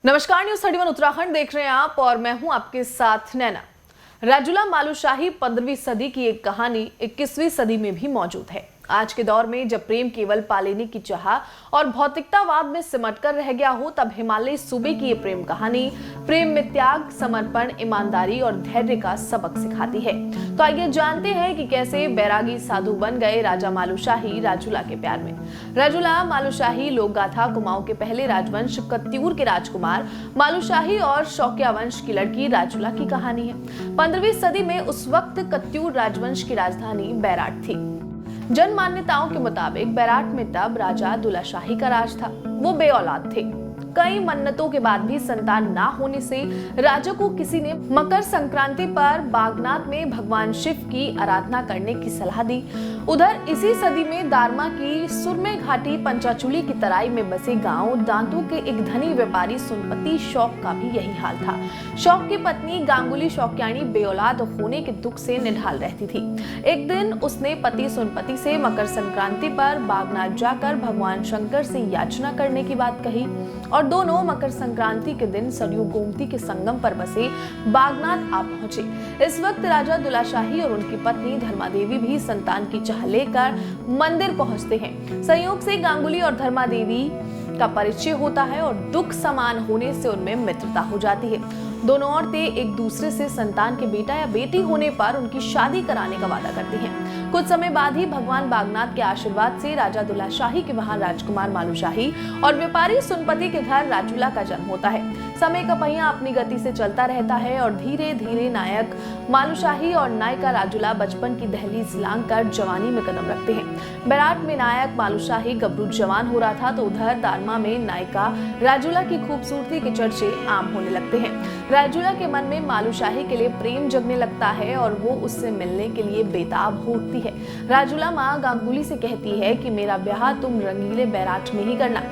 नमस्कार, न्यूज 31 उत्तराखंड देख रहे हैं आप और मैं हूं आपके साथ नैना। राजूला मालूशाही 15वीं सदी की एक कहानी 21वीं सदी में भी मौजूद है। आज के दौर में जब प्रेम केवल पालेने की चाह और भौतिकतावाद में सिमटकर रह गया हो, तब हिमालय सूबे की ये प्रेम कहानी प्रेम में त्याग, समर्पण, ईमानदारी और धैर्य का सबक सिखाती है। तो आइए जानते हैं कि कैसे बैरागी साधु बन गए राजा मालूशाही राजूला के प्यार में। राजूला मालूशाही लोक गाथा कुमाऊं के पहले राजवंश कत्यूर के राजकुमार मालूशाही और शौकिया वंश की लड़की राजूला की कहानी है। 15वीं सदी में उस वक्त कत्यूर राजवंश की राजधानी बैराट थी। जन मान्यताओं के मुताबिक बैराट में तब राजा दुलाशाही का राज था। वो बे औलाद थे। कई मन्नतों के बाद भी संतान ना होने से राजा को किसी ने मकर संक्रांति पर बागनाथ में भगवान शिव की आराधना करने की सलाह दी। उधर इसी सदी में दारमा की सुरमे घाटी पंचाचूली की तराई में बसे गांव दांतों के एक धनी व्यापारी सुनपति शौक का भी यही हाल था। शौक की पत्नी गांगुली शौकियानी बेऔलाद होने के दुख से निढाल रहती थी। एक दिन उसने पति सुनपति से मकर संक्रांति पर बागनाथ जाकर भगवान शंकर से याचना करने की बात कही और दोनों मकर संक्रांति के दिन सरयू गोमती के संगम पर बसे बागनाथ आ पहुंचे। इस वक्त राजा दुलाशाही और उनकी पत्नी धर्मादेवी भी संतान की चाह लेकर मंदिर पहुंचते हैं। संयोग से गांगुली और धर्मादेवी का परिचय होता है और दुख समान होने से उनमें मित्रता हो जाती है। दोनों औरतें एक दूसरे से संतान के बेटा या बेटी होने पर उनकी शादी कराने का वादा करती हैं। कुछ समय बाद ही भगवान बागनाथ के आशीर्वाद से राजा दुलाशाही के वहां राजकुमार मालूशाही और व्यापारी सुनपति के घर राजूला का जन्म होता है। समय का पहिया अपनी गति से चलता रहता है और धीरे धीरे नायक मालूशाही और नायिका राजूला बचपन की दहलीज लांघकर जवानी में कदम रखते हैं। बैराट में नायक मालूशाही गबरू जवान हो रहा था, तो उधर दारमा में नायिका राजूला की खूबसूरती के चर्चे आम होने लगते हैं। राजूला के मन में मालूशाही के लिए प्रेम जगने लगता है और वो उससे मिलने के लिए बेताब हो उठती है। राजूला माँ गांगुली से कहती है कि मेरा ब्याह तुम रंगीले बैराट में ही करना।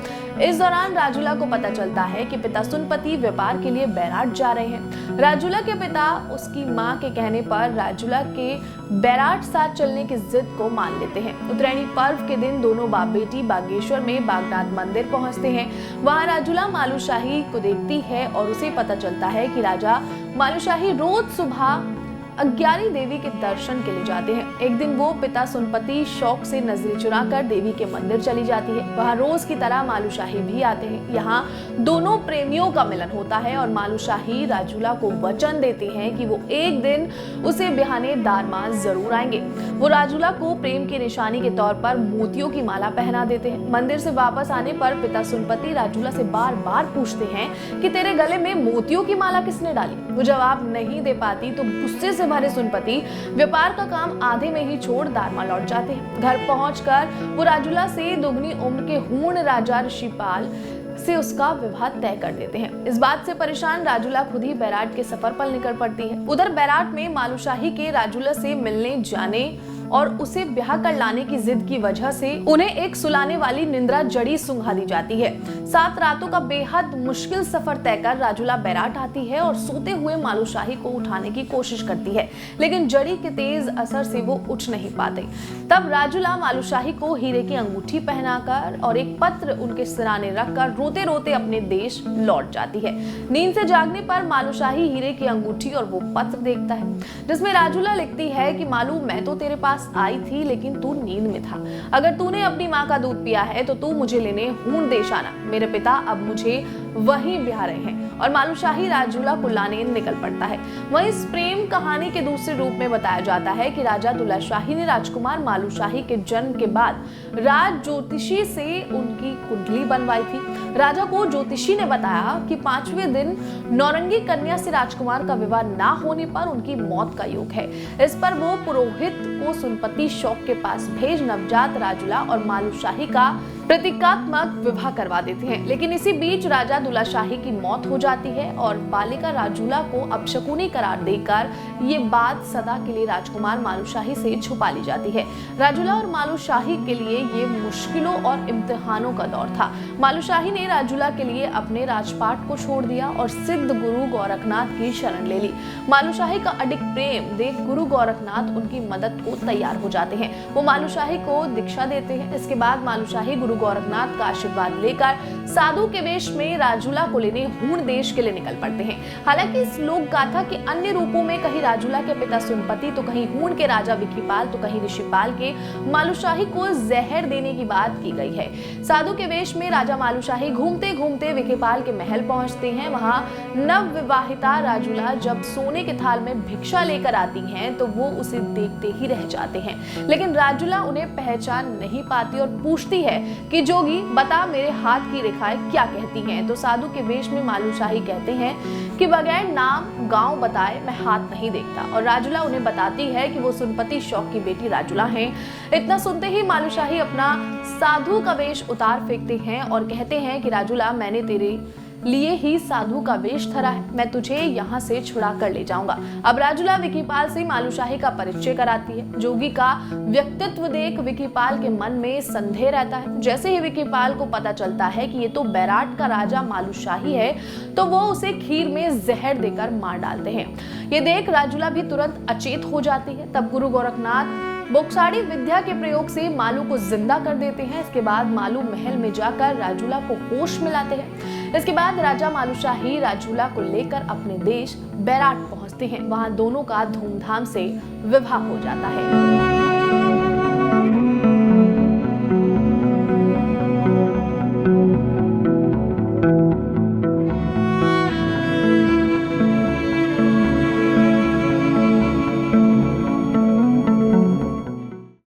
इस दौरान राजूला को पता चलता है कि पिता सुनपति व्यापार के लिए बैराट जा रहे हैं। राजूला के पिता उसकी मां के कहने पर राजूला के बैराट साथ चलने की जिद को मान लेते हैं। उत्तरायणी पर्व के दिन दोनों बाप बेटी बागेश्वर में बागनाथ मंदिर पहुंचते हैं। वहां राजूला मालूशाही को देखती है और उसे पता चलता है कि राजा मालूशाही रोज सुबह अज्ञानी देवी के दर्शन के लिए जाते हैं। एक दिन वो पिता सुनपति शौक से नजरें चुराकर देवी के मंदिर चली जाती है। वहां रोज की तरह मालूशाही भी आते हैं। यहाँ दोनों प्रेमियों का मिलन होता है और मालूशाही राजूला को वचन देते हैं कि वो एक दिन उसे ब्याहने दारमा जरूर आएंगे। वो राजूला को प्रेम की निशानी के तौर पर मोतियों की माला पहना देते हैं। मंदिर से वापस आने पर पिता सुनपति राजूला से बार बार पूछते हैं कि तेरे गले में मोतियों की माला किसने डाली। वो जवाब नहीं दे पाती तो गुस्से से भरे सुनपति व्यापार का काम आधे में ही छोड़ दारमा लौट जाते हैं। घर पहुंचकर वो राजूला से दुगनी उम्र के हूण राजा ऋषिपाल से उसका विवाह तय कर देते हैं। इस बात से परेशान राजूला खुद ही बैराट के सफर पर निकल पड़ती है। उधर बैराट में मालूशाही के राजूला से मिलने जाने और उसे ब्याह कर लाने की जिद की वजह से उन्हें एक सुलाने वाली निंद्रा जड़ी सुंघा दी जाती है। 7 रातों का बेहद मुश्किल सफर तय कर राजूला बैराट आती है और सोते हुए मालूशाही को उठाने की कोशिश करती है, लेकिन जड़ी के तेज असर से वो उठ नहीं पाते। तब राजूला मालूशाही को हीरे की अंगूठी पहनाकर और एक पत्र उनके सिराने रखकर रोते रोते अपने देश लौट जाती है। नींद से जागने पर मालूशाही हीरे की अंगूठी और वो पत्र देखता है, जिसमें राजूला लिखती है कि मालूम मैं तो तेरे पास आई थी, लेकिन तू नींद में था। अगर तूने अपनी माँ का दूध पिया है तो तू मुझे लेने हूण देश आना। मेरे पिता अब मुझे वहीं ब्याह रहे हैं। और मालूशाही राजूला को लाने निकल पड़ता है। वहीं इस प्रेम कहानी के दूसरे रूप में बताया जाता है कि राजा दुलाशाही ने राजकुमार मालूशाही के जन्म के बाद राज ज्योतिषी से उनकी कुंडली बनवाई थी। राजा को ज्योतिषी ने बताया कि 5वें दिन नौरंगी कन्या से राजकुमार का विवाह ना होने पर उनकी मौत का योग है। इस पर वो पुरोहित को सुनपति शौक के पास भेज नवजात राजूला और मालूशाही का प्रतीकात्मक विवाह करवा देते हैं। लेकिन इसी बीच राजा दुलाशाही की मौत हो जाती है और बालिका राजूला को अपशकुनी करार देकर ये बात सदा के लिए राजकुमार मालूशाही से छुपा ली जाती है। राजूला और मालूशाही के लिए ये मुश्किलों और इम्तिहानों का दौर था। मालूशाही ने राजूला के लिए अपने राजपाट को छोड़ दिया और सिद्ध गुरु गोरखनाथ की शरण ले ली। मालूशाही का अडिग प्रेम देख गुरु गोरखनाथ उनकी मदद को को तैयार हो जाते हैं। वो मालूशाही को दीक्षा देते हैं। इसके बाद मालूशाही गुरु गोरखनाथ का आशीर्वाद लेकर साधु के वेश में राजूला को लेने हूण देश के लिए निकल पड़ते हैं। हालांकि इस लोक गाथा के अन्य रूपों में कहीं राजूला के पिता सुनपति, तो कहीं हूण के राजा विकीपाल, तो कहीं ऋषिपाल के मालूशाही को जहर देने की बात की गई है। साधु के वेश में राजा मालूशाही घूमते घूमते विकीपाल के महल पहुंचते हैं। वहां नव विवाहिता राजूला जब सोने के थाल में भिक्षा लेकर आती हैं तो वो उसे देखते ही रह जाते हैं, लेकिन राजूला उन्हें पहचान नहीं पाती और पूछती है कि जोगी बता मेरे हाथ की रेखाएं क्या कहती हैं। तो साधु के वेश में मालूशाही कहते हैं कि बगैर नाम गांव बताए मैं हाथ नहीं देखता, और राजूला उन्हें बताती है कि वो सुनपति शौक की बेटी राजूला हैं। इतना सुनते ही मालूशाही अपना साधु का वेश उतार फेंकते हैं और कहते हैं कि राजूला मैंने तेरे लिए ही साधु का वेश धरा है, मैं तुझे यहाँ से छुड़ा कर ले जाऊंगा। अब राजूला विकीपाल से मालूशाही का परिचय कराती है। जोगी का व्यक्तित्व देख विकीपाल के मन में संदेह रहता है। जैसे ही विकीपाल को पता चलता है कि ये तो बैराट का राजा मालूशाही है, तो वो उसे खीर में जहर देकर मार डालते हैं। ये देख राजूला भी तुरंत अचेत हो जाती है। तब गुरु गोरखनाथ बोक्साड़ी विद्या के प्रयोग से मालू को जिंदा कर देते हैं। इसके बाद मालू महल में जाकर राजूला को होश मिलाते हैं। इसके बाद राजा मालूशाही राजूला को लेकर अपने देश बैराट पहुंचते हैं। वहां दोनों का धूमधाम से विवाह हो जाता है।